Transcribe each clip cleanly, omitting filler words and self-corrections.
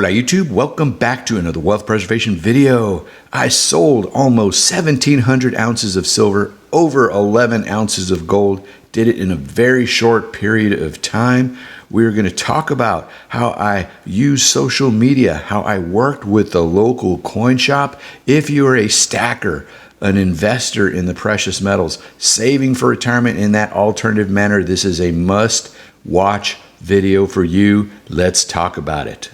Hola YouTube, welcome back to another wealth preservation video. I sold almost 1,700 ounces of silver, over 11 ounces of gold, did it in a very short period of time. We're going to talk about how I use social media, how I worked with the local coin shop. If you are a stacker, an investor in the precious metals, saving for retirement in that alternative manner, this is a must-watch video for you. Let's talk about it.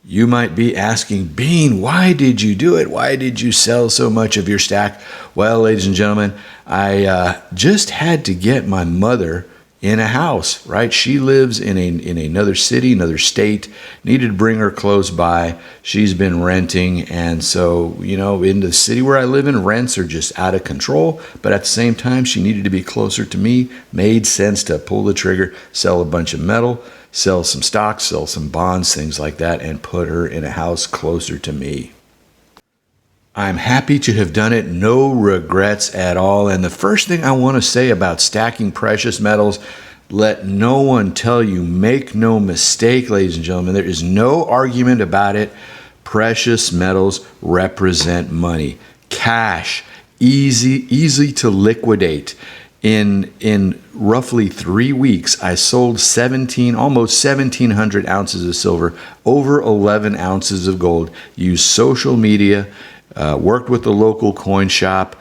You might be asking, Bean, why did you do it? Why did you sell so much of your stack? Well, ladies and gentlemen, I just had to get my mother in a house, right? She lives in another city, another state, needed to bring her close by. She's been renting, and so, in the city where I live in, rents are just out of control, but at the same time, she needed to be closer to me. Made sense to pull the trigger, sell a bunch of metal, sell some stocks, sell some bonds, things like that, and put her in a house closer to me. I'm happy to have done it, no regrets at all. And the first thing I want to say about stacking precious metals, let no one tell you, make no mistake, ladies and gentlemen, there is no argument about it. Precious metals represent money, cash, easy to liquidate. In roughly 3 weeks, I sold almost 1,700 ounces of silver, over 11 ounces of gold, used social media, worked with the local coin shop,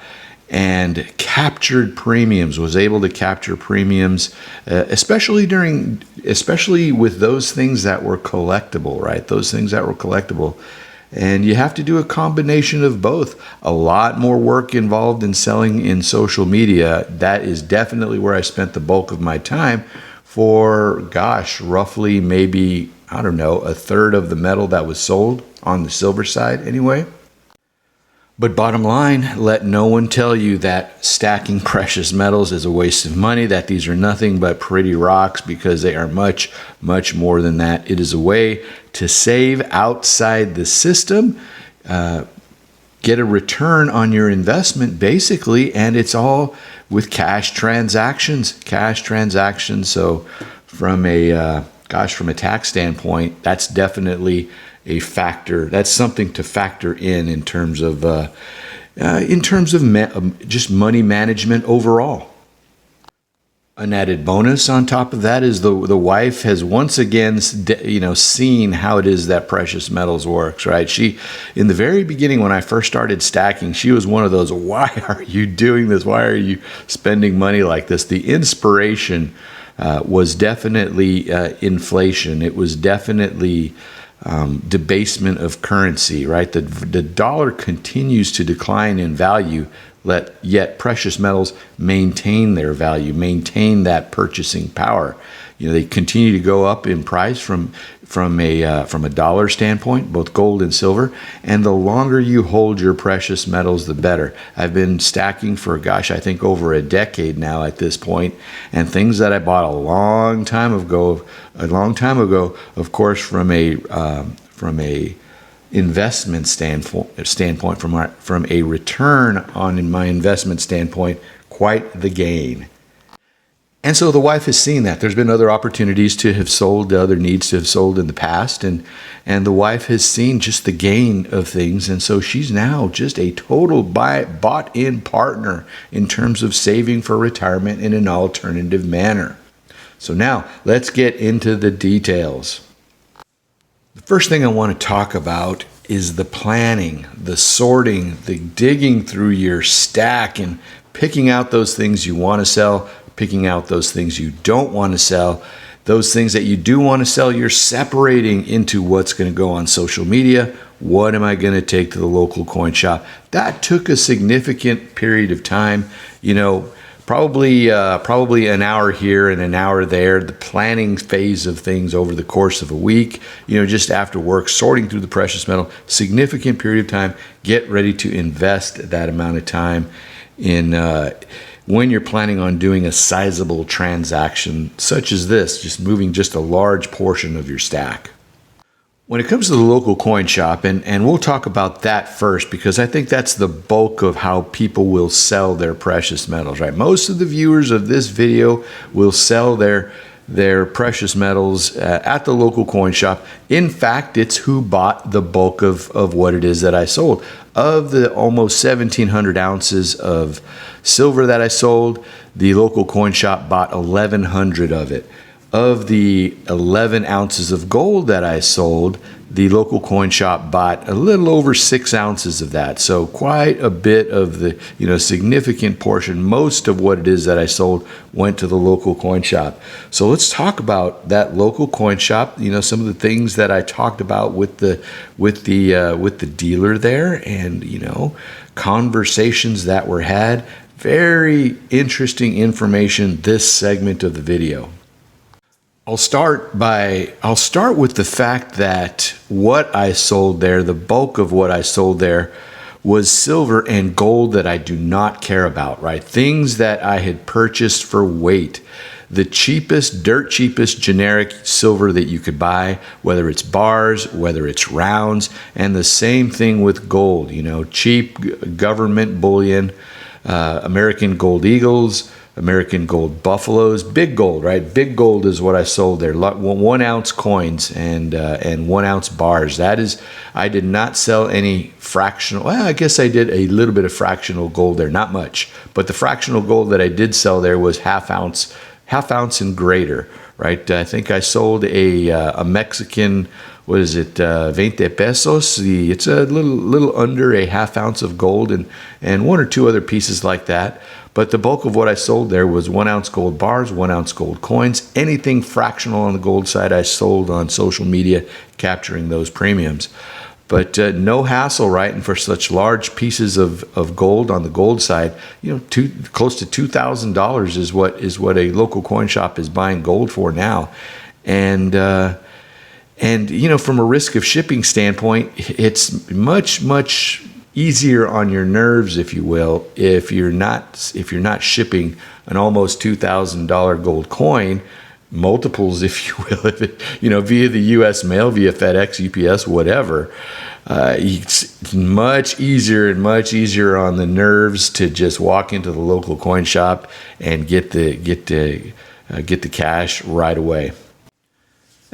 and captured premiums, was able to capture premiums, especially with those things that were collectible, right? Those things that were collectible. And you have to do a combination of both. A lot more work involved in selling in social media. That is definitely where I spent the bulk of my time for, roughly maybe, a third of the metal that was sold on the silver side anyway. But bottom line, let no one tell you that stacking precious metals is a waste of money, that these are nothing but pretty rocks, because they are much, much more than that. It is a way to save outside the system, get a return on your investment basically, and it's all with cash transactions. So from a tax standpoint, that's definitely a factor. That's something to factor in terms of just money management overall. An added bonus on top of that is the wife has once again seen how it is that precious metals works, right? She, in the very beginning when I first started stacking, she was one of those, why are you doing this? Why are you spending money like this? The inspiration was definitely inflation. It was definitely debasement of currency, right? The dollar continues to decline in value, yet precious metals maintain their value, maintain that purchasing power. They continue to go up in price from a dollar standpoint, both gold and silver. And the longer you hold your precious metals, the better. I've been stacking for, I think over a decade now at this point, and things that I bought a long time ago, of course, from a investment standpoint, from a return on my investment standpoint, quite the gain. And so the wife has seen that. There's been other opportunities to have sold, other needs to have sold in the past, and the wife has seen just the gain of things, and so she's now just a total bought-in partner in terms of saving for retirement in an alternative manner. So now let's get into the details. The first thing I want to talk about is the planning, the sorting, the digging through your stack and picking out those things you want to sell, picking out those things you don't want to sell. Those things that you do want to sell, you're separating into what's going to go on social media. What am I going to take to the local coin shop? That took a significant period of time. Probably an hour here and an hour there, the planning phase of things over the course of a week, just after work, sorting through the precious metal, significant period of time. Get ready to invest that amount of time in when you're planning on doing a sizable transaction such as this, just moving just a large portion of your stack. When it comes to the local coin shop, and we'll talk about that first because I think that's the bulk of how people will sell their precious metals, right? Most of the viewers of this video will sell their precious metals at the local coin shop. In fact, it's who bought the bulk of what it is that I sold. Of the almost 1,700 ounces of silver that I sold, the local coin shop bought 1,100 of it. Of the 11 ounces of gold that I sold, the local coin shop bought a little over 6 ounces of that. So quite a bit of the, significant portion, most of what it is that I sold went to the local coin shop. So let's talk about that local coin shop, some of the things that I talked about with the dealer there, and, conversations that were had. Very interesting information, this segment of the video. I'll start with the fact that what I sold there, the bulk of what I sold there, was silver and gold that I do not care about, right? Things that I had purchased for weight. The cheapest, dirt cheapest generic silver that you could buy, whether it's bars, whether it's rounds, and the same thing with gold, cheap government bullion, American gold eagles, American gold buffaloes, big gold, right? Big gold is what I sold there. 1 ounce coins and 1 ounce bars. That is, I did not sell any fractional. Well, I guess I did a little bit of fractional gold there, not much. But the fractional gold that I did sell there was half ounce and greater, right? I think I sold a Mexican. What is it? 20 pesos. It's a little under a half ounce of gold and 1 or 2 other pieces like that. But the bulk of what I sold there was 1 ounce gold bars, 1 ounce gold coins. Anything fractional on the gold side, I sold on social media, capturing those premiums. But no hassle, right? And for such large pieces of gold on the gold side, close to $2,000 is what a local coin shop is buying gold for now. And from a risk of shipping standpoint, it's much easier on your nerves, if you will, if you're not shipping an almost $2,000 gold coin, multiples, if you will, via the U.S. mail, via FedEx, UPS, whatever. It's much easier on the nerves to just walk into the local coin shop and get the cash right away.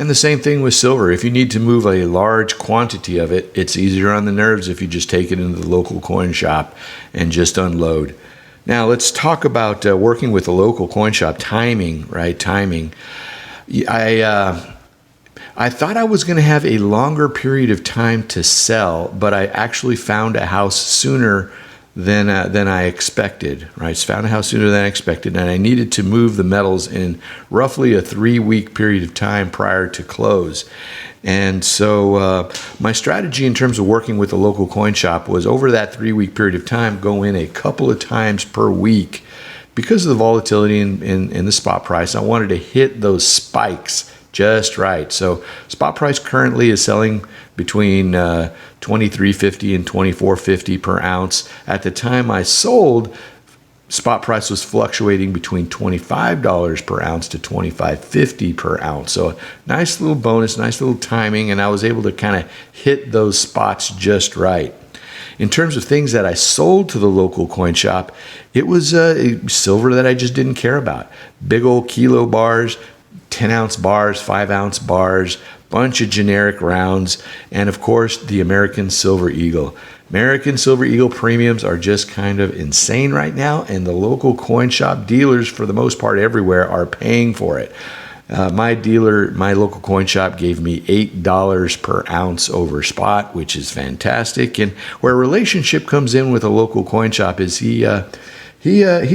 And the same thing with silver. If you need to move a large quantity of it, it's easier on the nerves if you just take it into the local coin shop and just unload. Now, let's talk about working with a local coin shop. Timing, right? Timing. I thought I was going to have a longer period of time to sell, but I actually found a house sooner than I expected, right? Found a house sooner than I expected, and I needed to move the metals in roughly a 3-week period of time prior to close. And so my strategy in terms of working with a local coin shop was over that 3-week period of time, go in a couple of times per week. Because of the volatility in the spot price, I wanted to hit those spikes just right. So spot price currently is selling between $23.50 and $24.50 per ounce. At the time I sold, spot price was fluctuating between $25 per ounce to $25.50 per ounce. So nice little bonus, nice little timing, and I was able to kind of hit those spots just right. In terms of things that I sold to the local coin shop, it was silver that I just didn't care about. Big old kilo bars, 10-ounce bars, 5-ounce bars, bunch of generic rounds, and of course the American Silver Eagle. American Silver Eagle premiums are just kind of insane right now, and the local coin shop dealers, for the most part everywhere, are paying for it. My local coin shop gave me $8 per ounce over spot, which is fantastic. And where a relationship comes in with a local coin shop is he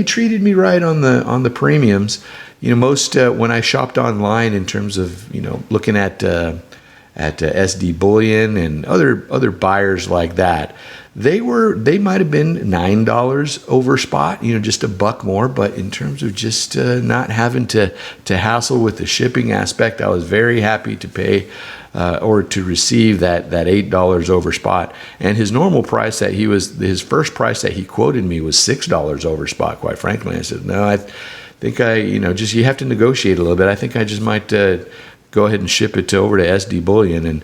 treated me right on the premiums. Most when I shopped online in terms of looking at SD Bullion and other buyers like that, they might have been $9 over spot, just a buck more. But in terms of just not having to hassle with the shipping aspect, I was very happy to pay or to receive that $8 over spot. And his normal price his first price that he quoted me was $6 over spot. Quite frankly, I said no. I think you have to negotiate a little bit. I think I just might go ahead and ship it over to SD Bullion,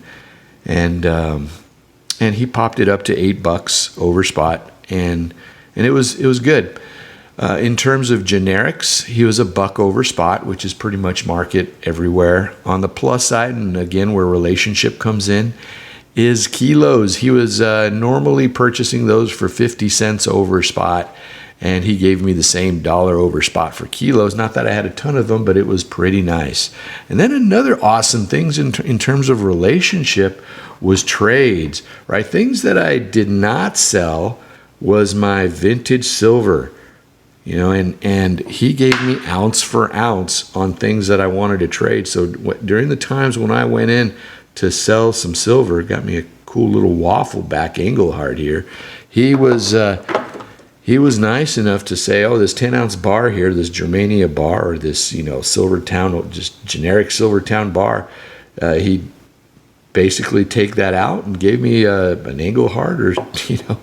and he popped it up to $8 over spot, and it was good. In terms of generics, he was $1 over spot, which is pretty much market everywhere. On the plus side, and again where relationship comes in, is kilos. He was normally purchasing those for 50 cents over spot, and he gave me the same dollar over spot for kilos. Not that I had a ton of them, but it was pretty nice. And then another awesome things in terms of relationship was trades, right? Things that I did not sell was my vintage silver. And he gave me ounce for ounce on things that I wanted to trade. So during the times when I went in to sell some silver, got me a cool little waffle back Engelhard here. He was nice enough to say, oh, this 10-ounce bar here, this Germania bar, or this Silvertown, just generic Silvertown bar, he basically take that out and gave me an Engelhard, or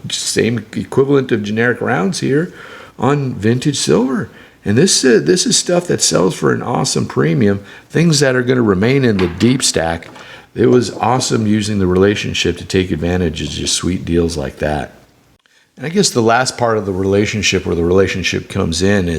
just same equivalent of generic rounds here on vintage silver. And this is stuff that sells for an awesome premium, things that are going to remain in the deep stack. It was awesome using the relationship to take advantage of just sweet deals like that. And I guess the last part of the relationship, where the relationship comes in,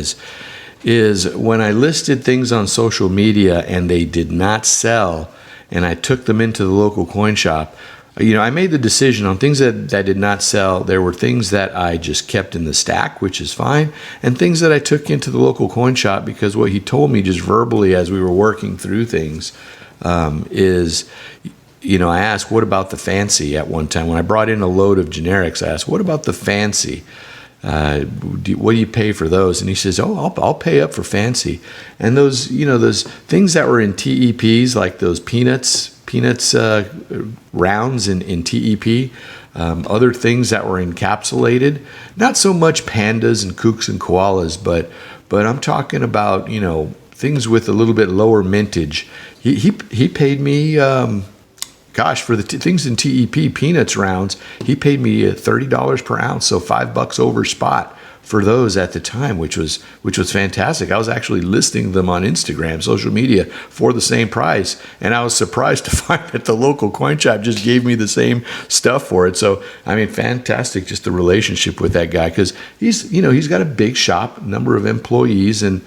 is when I listed things on social media and they did not sell, and I took them into the local coin shop. I made the decision on things that did not sell. There were things that I just kept in the stack, which is fine, and things that I took into the local coin shop, because what he told me just verbally as we were working through things is, I asked, what about the fancy at one time? When I brought in a load of generics, I asked, what about the fancy? What do you pay for those? And he says, oh, I'll pay up for fancy. And those things that were in TEPs, like those peanuts rounds in TEP, other things that were encapsulated, not so much pandas and kooks and koalas, but I'm talking about, things with a little bit lower mintage. He paid me, for the things in TEP peanuts rounds, he paid me $30 per ounce, so $5 over spot for those at the time, which was fantastic. I was actually listing them on Instagram, social media, for the same price, and I was surprised to find that the local coin shop just gave me the same stuff for it. So fantastic, just the relationship with that guy, because he's got a big shop, number of employees, and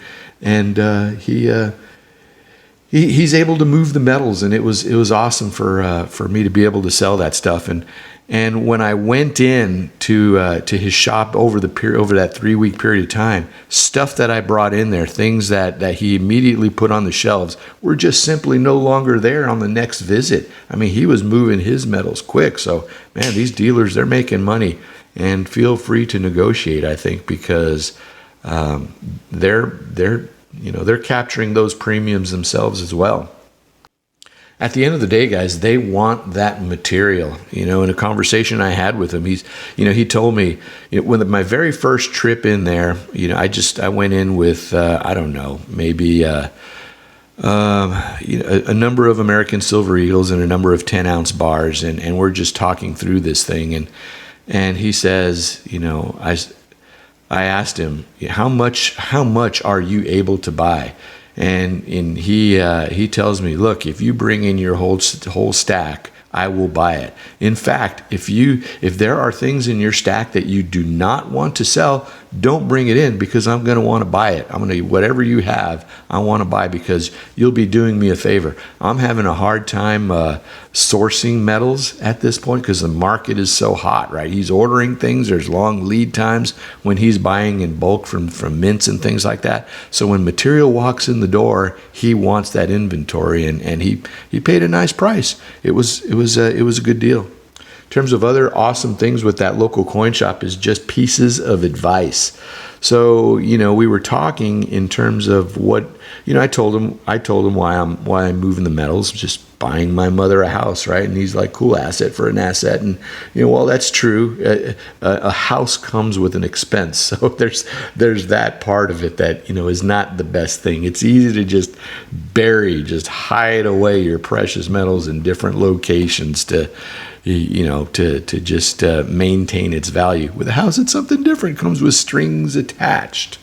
he's able to move the metals, and it was awesome for me to be able to sell that stuff. And when I went in to his shop over that 3-week period of time, stuff that I brought in there, things that he immediately put on the shelves, were just simply no longer there on the next visit. He was moving his metals quick. So, man, these dealers, they're making money, and feel free to negotiate, I think, because they're capturing those premiums themselves as well. At the end of the day, guys, they want that material. In a conversation I had with him, he told me, when my very first trip in there, I went in with maybe a number of American Silver Eagles and a number of 10-ounce bars, and we're just talking through this thing, and he says, I asked him, how much are you able to buy? And he tells me, look, if you bring in your whole stack, I will buy it. In fact, if there are things in your stack that you do not want to sell, don't bring it in, because I'm going to want to buy it. Whatever you have, I want to buy, because you'll be doing me a favor. I'm having a hard time sourcing metals at this point, because the market is so hot, right? He's ordering things. There's long lead times when he's buying in bulk from mints and things like that. So when material walks in the door, he wants that inventory, and he paid a nice price. It was a good deal. In terms of other awesome things with that local coin shop is just pieces of advice. So, we were talking in terms of what, I told him why I'm moving the metals, just buying my mother a house, right? And he's like, cool, asset for an asset. And, well, that's true. A house comes with an expense. So there's that part of it that, is not the best thing. It's easy to just hide away your precious metals in different locations to just maintain its value. With a house, it's something different. It comes with strings attached.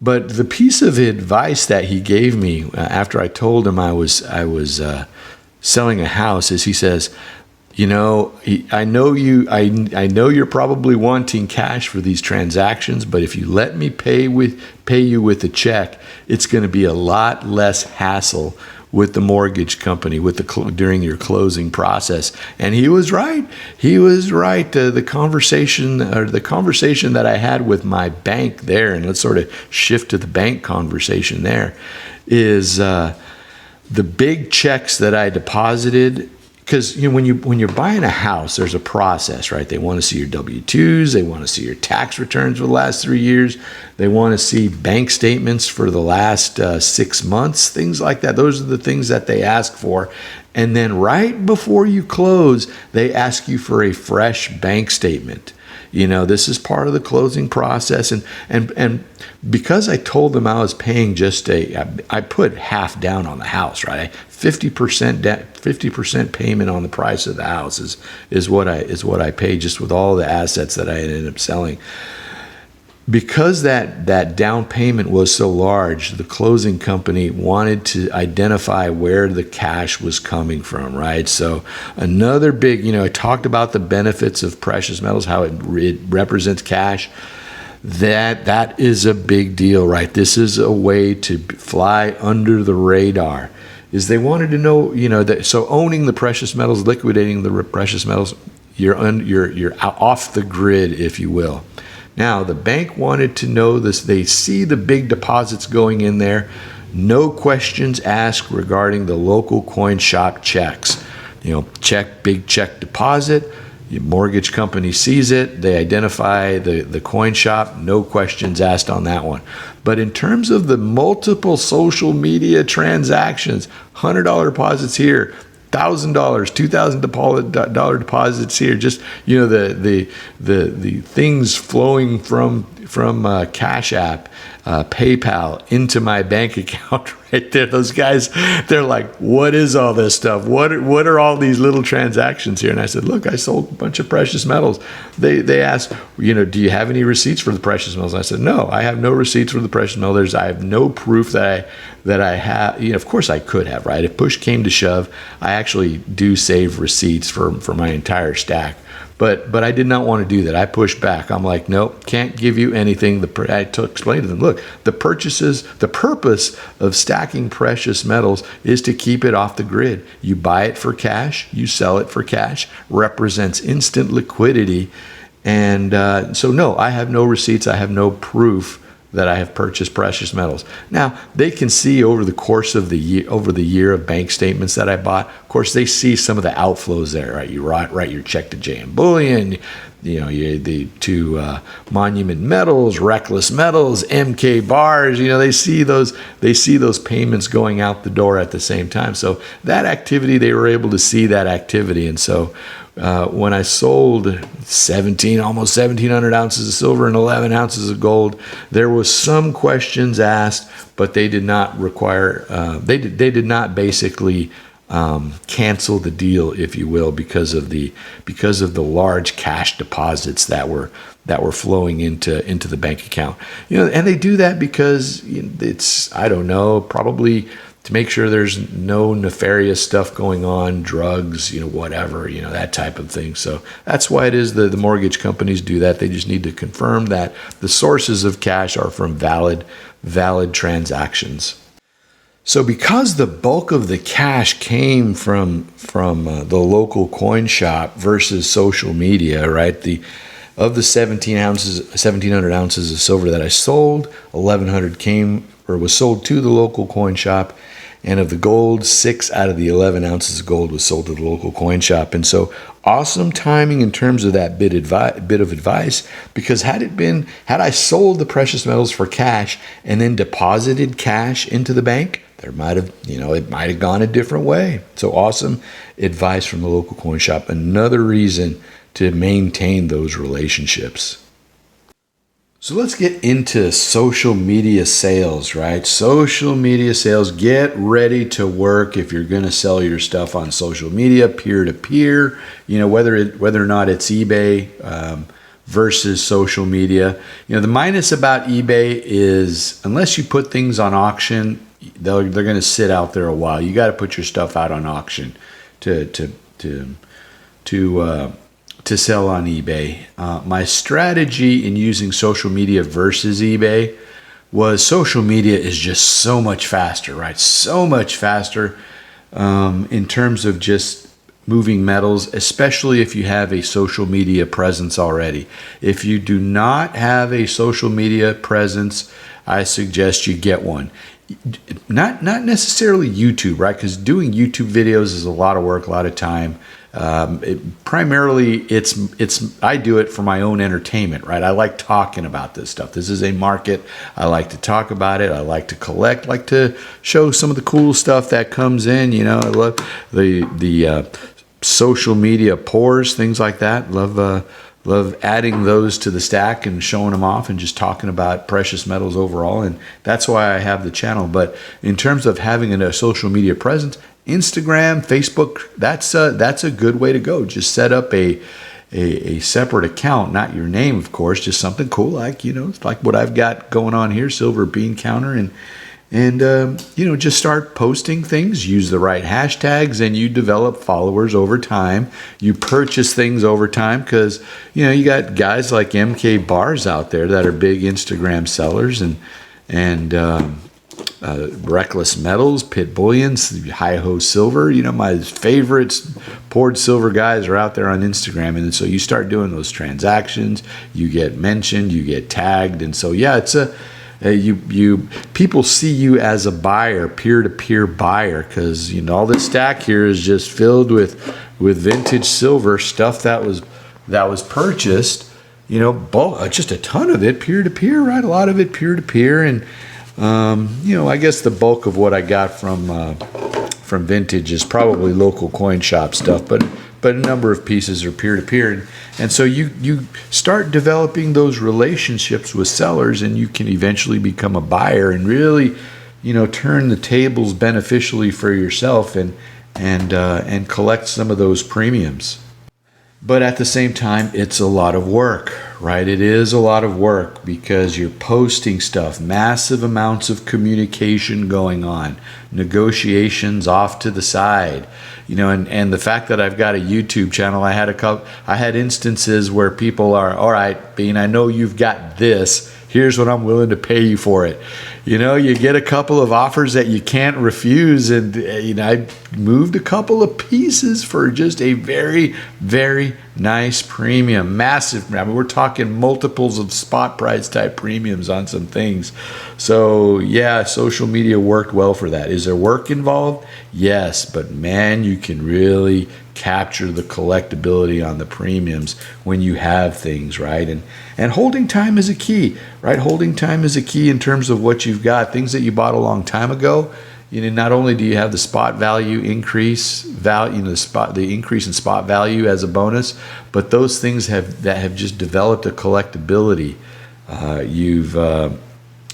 But the piece of advice that he gave me after I told him I was selling a house is he says, I know you're probably wanting cash for these transactions, but if you let me pay you with a check, it's going to be a lot less hassle with the mortgage company during your closing process. And he was right. He was right. The conversation that I had with my bank there, and let's sort of shift to the bank conversation there, is the big checks that I deposited. Because when you're buying a house, there's a process, right? They want to see your W-2s, they want to see your tax returns for the last 3 years, they want to see bank statements for the last 6 months, things like that. Those are the things that they ask for. And then right before you close, they ask you for a fresh bank statement. This is part of the closing process. And because I told them I was paying I put half down on the house, right? 50% payment on the price of the house is what I pay just with all the assets that I ended up selling. Because that down payment was so large, the closing company wanted to identify where the cash was coming from, right? So another big, I talked about the benefits of precious metals, how it represents cash. That is a big deal, right? This is a way to fly under the radar. Is they wanted to know, that so owning the precious metals, liquidating the precious metals, you're off the grid, if you will. Now, the bank wanted to know this. They see the big deposits going in there. No questions asked regarding the local coin shop checks. Big check deposit. The mortgage company sees it. They identify the coin shop. No questions asked on that one. But in terms of the multiple social media transactions, $100 deposits here, $1,000, $2,000 deposits here. Just the things flowing from Cash App, PayPal into my bank account right there. Those guys, they're like, "What is all this stuff? What are all these little transactions here?" And I said, "Look, I sold a bunch of precious metals." They asked, "Do you have any receipts for the precious metals?" And I said, "No, I have no receipts for the precious metals. I have no proof that I have." Of course, I could have, right? If push came to shove, I actually do save receipts for my entire stack. But I did not want to do that. I pushed back. I'm like, nope, can't give you anything. I explained to them, look, the purpose of stacking precious metals is to keep it off the grid. You buy it for cash, you sell it for cash, represents instant liquidity. And so no, I have no receipts. I have no proof that I have purchased precious metals. Now, they can see over the course of the year of bank statements that I bought. Of course, they see some of the outflows there, right? You write your check to JM Bullion, to Monument Metals, Reckless Metals, MK Bars. They see those payments going out the door at the same time. So that activity, they were able to see that activity, and so. When I sold almost 1,700 ounces of silver and 11 ounces of gold, there was some questions asked, but they did not require. They did not basically cancel the deal, if you will, because of the large cash deposits that were flowing into the bank account. And they do that because it's, I don't know, probably to make sure there's no nefarious stuff going on, drugs, whatever, that type of thing. So that's why it is the mortgage companies do that. They just need to confirm that the sources of cash are from valid transactions. So because the bulk of the cash came from the local coin shop versus social media, right? Of the 1,700 ounces of silver that I sold, 1,100 was sold to the local coin shop. And of the gold, 6 out of the 11 ounces of gold was sold to the local coin shop. And so awesome timing in terms of that bit of advice, because had I sold the precious metals for cash and then deposited cash into the bank, it might have gone a different way. So awesome advice from the local coin shop. Another reason to maintain those relationships. So let's get into social media sales, right? Social media sales, get ready to work if you're going to sell your stuff on social media, peer-to-peer, whether or not it's eBay versus social media. The minus about eBay is unless you put things on auction, they're going to sit out there a while. You got to put your stuff out on auction. to to to to sell on eBay. My strategy in using social media versus eBay was social media is just so much faster, right? So much faster in terms of just moving metals, especially if you have a social media presence already. If you do not have a social media presence, I suggest you get one. Not necessarily YouTube, right? Because doing YouTube videos is a lot of work, a lot of time. Primarily, it's I do it for my own entertainment, right? I like talking about this stuff. This is a market. I like to talk about it. I like to collect. Like to show some of the cool stuff that comes in. You know, I love the social media pours, things like that. Love adding those to the stack and showing them off and just talking about precious metals overall. And that's why I have the channel. But in terms of having a social media presence, Instagram, Facebook, that's a good way to go. Just set up a separate account, not your name, of course, just something cool like, it's like what I've got going on here, silverbeancounter, and just start posting things, use the right hashtags, and you develop followers over time. You purchase things over time because, you got guys like MK Bars out there that are big Instagram sellers and Reckless Metals, Pit Bullions, Hi-Ho Silver. My favorites, poured silver guys are out there on Instagram. And so you start doing those transactions, you get mentioned, you get tagged. And so, yeah, it's people see you as a buyer, peer-to-peer buyer, because all this stack here is just filled with vintage silver stuff that was purchased, just a ton of it peer-to-peer, right? A lot of it peer-to-peer, and I guess the bulk of what I got from vintage is probably local coin shop stuff, but a number of pieces are peer-to-peer. And so you start developing those relationships with sellers, and you can eventually become a buyer and really, turn the tables beneficially for yourself and collect some of those premiums. But at the same time, it's a lot of work, right? It is a lot of work because you're posting stuff, massive amounts of communication going on, negotiations off to the side, and the fact that I've got a YouTube channel, I had instances where people are, all right, Bean, I know you've got this. Here's what I'm willing to pay you for it. You get a couple of offers that you can't refuse. And, I moved a couple of pieces for just a very, very nice premium. Massive. I mean, we're talking multiples of spot price type premiums on some things. So, yeah, social media worked well for that. Is there work involved? Yes. But, man, you can really capture the collectability on the premiums when you have things, right? And holding time is a key, right? Holding time is a key in terms of what you've got. Things that you bought a long time ago, not only do you have the spot value increase, the increase in spot value as a bonus, but those things that have just developed a collectability.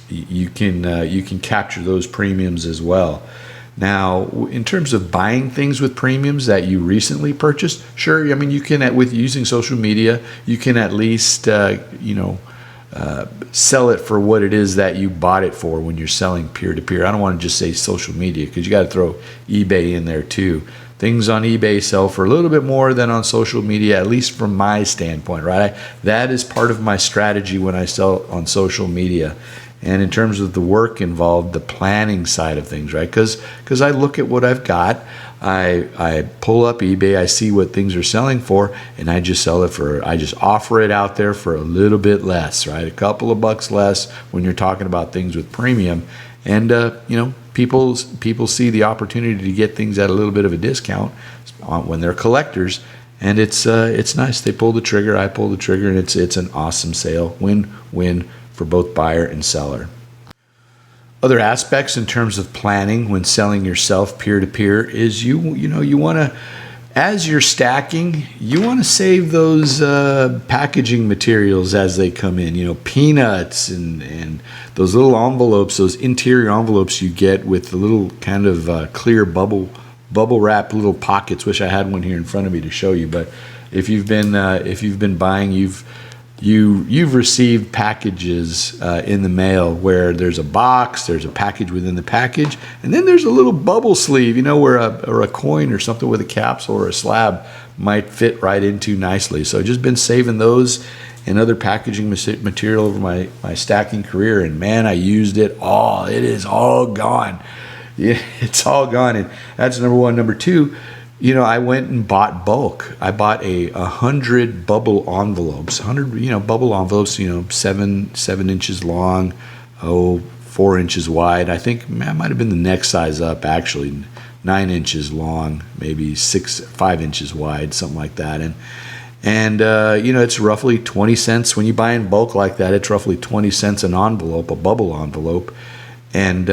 You can capture those premiums as well. Now, in terms of buying things with premiums that you recently purchased, sure. I mean, you can, with using social media, you can at least, sell it for what it is that you bought it for when you're selling peer-to-peer. I don't want to just say social media because you got to throw eBay in there too. Things on eBay sell for a little bit more than on social media, at least from my standpoint, right? That is part of my strategy when I sell on social media. And in terms of the work involved, the planning side of things, right? Because I look at what I've got, I pull up eBay, I see what things are selling for, and I just offer it out there for a little bit less, right? A couple of bucks less when you're talking about things with premium. And, people see the opportunity to get things at a little bit of a discount when they're collectors. And it's nice. They pull the trigger, I pull the trigger, and it's an awesome sale. Win-win for both buyer and seller. Other aspects in terms of planning when selling yourself peer-to-peer is you want to, as you're stacking, you want to save those packaging materials as they come in, peanuts and those little envelopes, those interior envelopes you get with the little kind of clear bubble wrap little pockets. Wish I had one here in front of me to show you, but if you've been buying, you've received packages in the mail where there's a box, there's a package within the package, and then there's a little bubble sleeve, where a coin or something with a capsule or a slab might fit right into nicely. So just been saving those and other packaging material over my stacking career, and man, I used it all. It is all gone. Yeah, it's all gone, and that's number one. Number two, I went and bought bulk. I bought 100 bubble envelopes, 100 bubble envelopes, 7 inches long, 4 inches wide. I think that might have been the next size up, actually, 9 inches long, maybe 5 inches wide, something like that. And it's roughly 20 cents when you buy in bulk like that. It's roughly 20 cents an envelope, a bubble envelope, and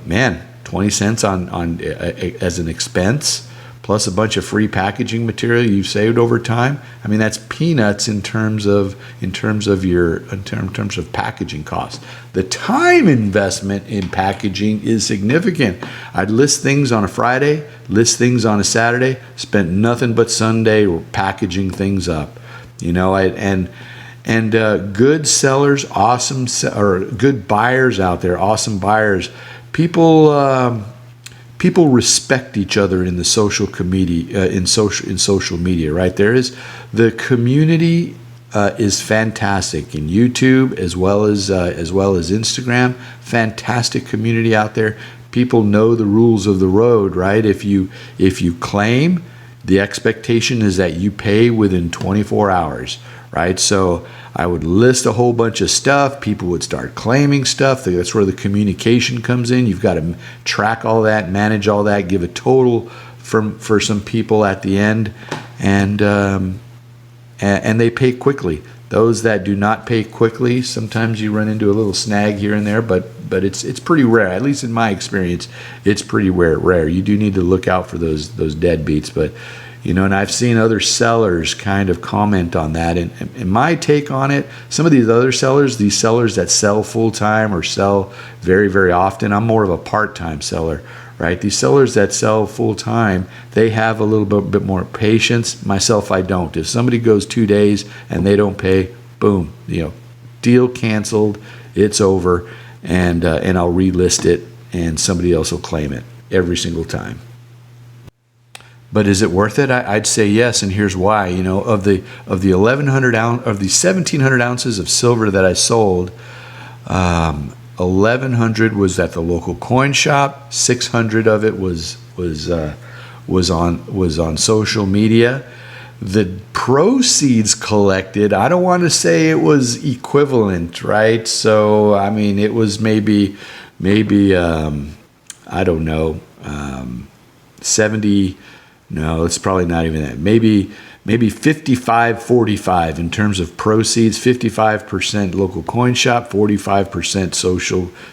man, 20 cents on as an expense, plus a bunch of free packaging material you've saved over time. I mean, that's peanuts in terms of packaging costs. The time investment in packaging is significant. I'd list things on a Friday, list things on a Saturday, spent nothing but Sunday packaging things up. And good sellers, or good buyers out there, awesome buyers. People respect each other in the social social media, right? The community is fantastic in YouTube as well as Instagram. Fantastic community out there. People know the rules of the road, right? If you claim, the expectation is that you pay within 24 hours, right? So I would list a whole bunch of stuff. People would start claiming stuff. That's where the communication comes in. You've got to track all that, manage all that, give a total for some people at the end, and they pay quickly. Those that do not pay quickly, sometimes you run into a little snag here and there, but it's pretty rare. At least in my experience, it's pretty rare. You do need to look out for those deadbeats, but and I've seen other sellers kind of comment on that. And my take on it, some of these other sellers, these sellers that sell full-time or sell very, very often, I'm more of a part-time seller, right? These sellers that sell full-time, they have a little bit more patience. Myself, I don't. If somebody goes 2 days and they don't pay, boom, deal canceled, it's over, and I'll relist it, and somebody else will claim it every single time. But is it worth it? I'd say yes, and here's why. Of the 1,700 ounces of silver that I sold, 1,100 was at the local coin shop. 600 of it was on social media. The proceeds collected, I don't want to say it was equivalent, right? So I mean, it was maybe I don't know, 70. No, it's probably not even that. Maybe 55-45 in terms of proceeds. 55% local coin shop, 45%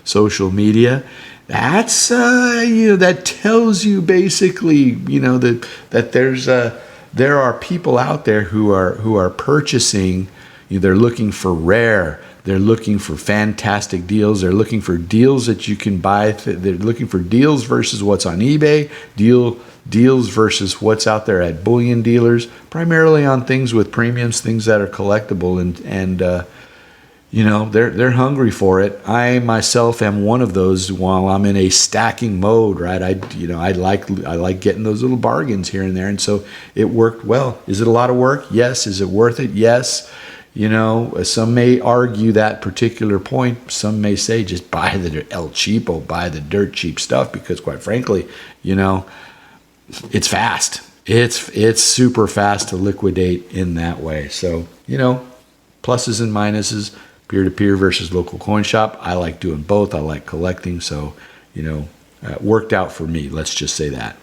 social media. That's that tells you basically that there are people out there who are purchasing. They're looking for rare. They're looking for fantastic deals. They're looking for deals that you can buy. They're looking for deals versus what's on eBay. Deals versus what's out there at bullion dealers, primarily on things with premiums, things that are collectible, and they're hungry for it. I myself am one of those. While I'm in a stacking mode, right? I like getting those little bargains here and there, and so it worked well. Is it a lot of work? Yes. Is it worth it? Yes. Some may argue that particular point. Some may say just buy the El Cheapo, buy the dirt cheap stuff, because quite frankly, it's fast. It's super fast to liquidate in that way. So, pluses and minuses, peer-to-peer versus local coin shop. I like doing both. I like collecting. So, it worked out for me. Let's just say that.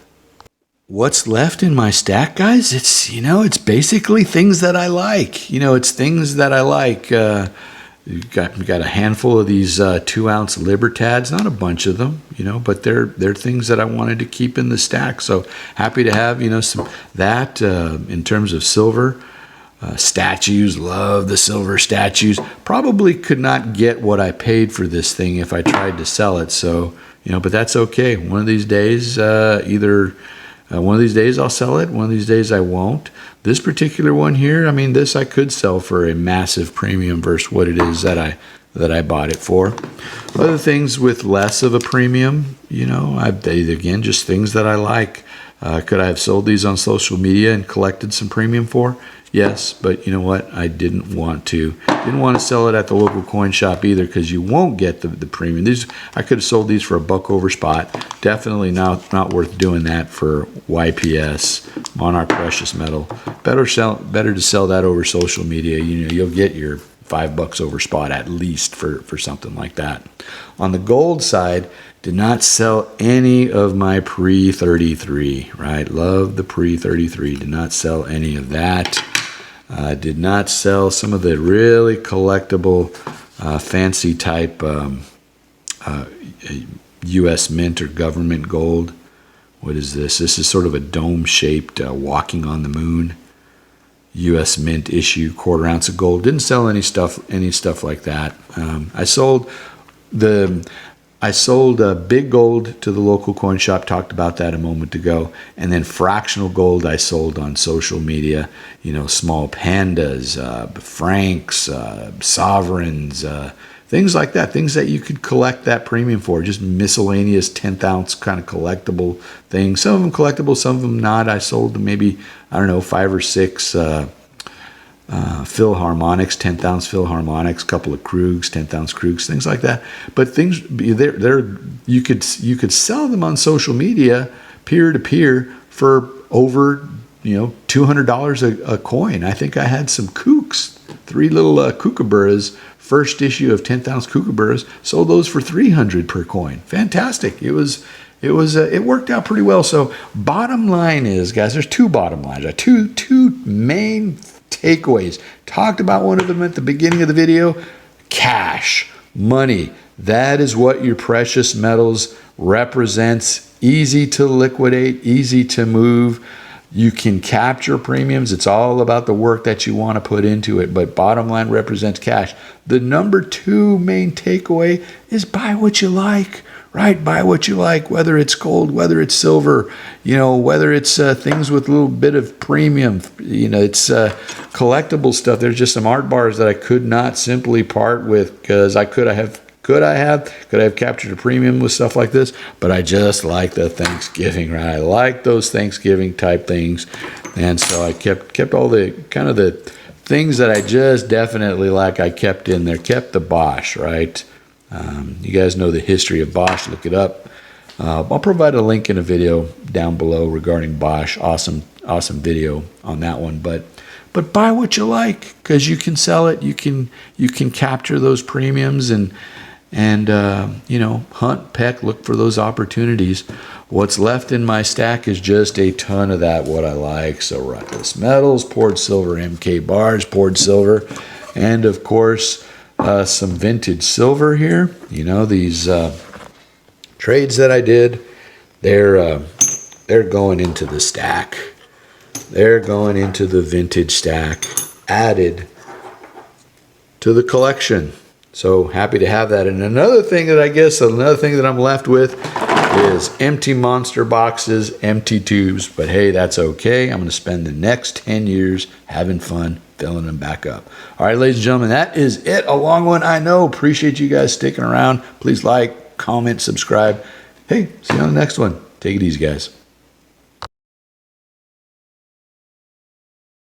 What's left in my stack, guys? It's basically things that I like. It's things that I like. We got a handful of these 2-ounce Libertads, not a bunch of them, but they're things that I wanted to keep in the stack. So happy to have some that in terms of silver statues. Love the silver statues. Probably could not get what I paid for this thing if I tried to sell it. So but that's okay. One of these days, either One of these days I'll sell it. One of these days I won't. This particular one here, I mean, this I could sell for a massive premium versus what it is that I bought it for. Other things with less of a premium, you know, again, just things that I like. Could I have sold these on social media and collected some premium for? Yes, but you know what? I didn't want to. Didn't want to sell it at the local coin shop either, because you won't get the premium. These I could have sold these for $1 over spot. Definitely not worth doing that for YPS, Monarch Precious Metal. Better to sell that over social media. You know, you'll get your $5 over spot at least for something like that. On the gold side, did not sell any of my pre-33, right? Love the pre-33. Did not sell any of that. Did not sell some of the really collectible, fancy type U.S. Mint or government gold. What is this? This is sort of a dome-shaped walking on the moon. U.S. Mint issue, 1/4 ounce of gold. Didn't sell any stuff like that. I sold big gold to the local coin shop. Talked about that a moment ago. And then fractional gold I sold on social media. You know, small pandas, francs, sovereigns, things like that. Things that you could collect that premium for. Just miscellaneous 10th ounce kind of collectible things. Some of them collectible, some of them not. I sold maybe, I don't know, 5 or 6 Philharmonics, 10th ounce Philharmonics, couple of Krugs, 10th ounce Krugs, things like that. But things you could sell them on social media, peer to peer, for over $200 a coin. I think I had some kooks, 3 little kookaburras, first issue of 10th ounce kookaburras. Sold those for $300 per coin. Fantastic. It worked out pretty well. So bottom line is, guys, there's 2 bottom lines. Two main takeaways. Talked about one of them at the beginning of the video. Cash, money. That is what your precious metals represents. Easy to liquidate, easy to move. You can capture premiums. It's all about the work that you want to put into it. But bottom line represents cash. The number 2 main takeaway is buy what you like. Right? Buy what you like, whether it's gold, whether it's silver, whether it's things with a little bit of premium, it's collectible stuff. There's just some art bars that I could not simply part with, because I could have captured a premium with stuff like this, but I just like the Thanksgiving, right? I like those Thanksgiving type things. And so I kept all the kind of the things that I just definitely like, I kept in there, kept the Bosch, right? You guys know the history of Bosch. Look it up. I'll provide a link in a video down below regarding Bosch. Awesome video on that one. But buy what you like, because you can sell it. You can capture those premiums and hunt, peck, look for those opportunities. What's left in my stack is just a ton of that, what I like. So Ruckus Metals, poured silver, MK bars, poured silver, and of course some vintage silver here. These trades that I did, they're going into the stack. They're going into the vintage stack, added to the collection. So happy to have that. And another thing that I'm left with is empty monster boxes, empty tubes. But hey, that's okay. I'm going to spend the next 10 years having fun filling them back up. All right, ladies and gentlemen, that is it. A long one, I know. Appreciate you guys sticking around. Please like, comment, subscribe. Hey, see you on the next one. Take it easy, guys.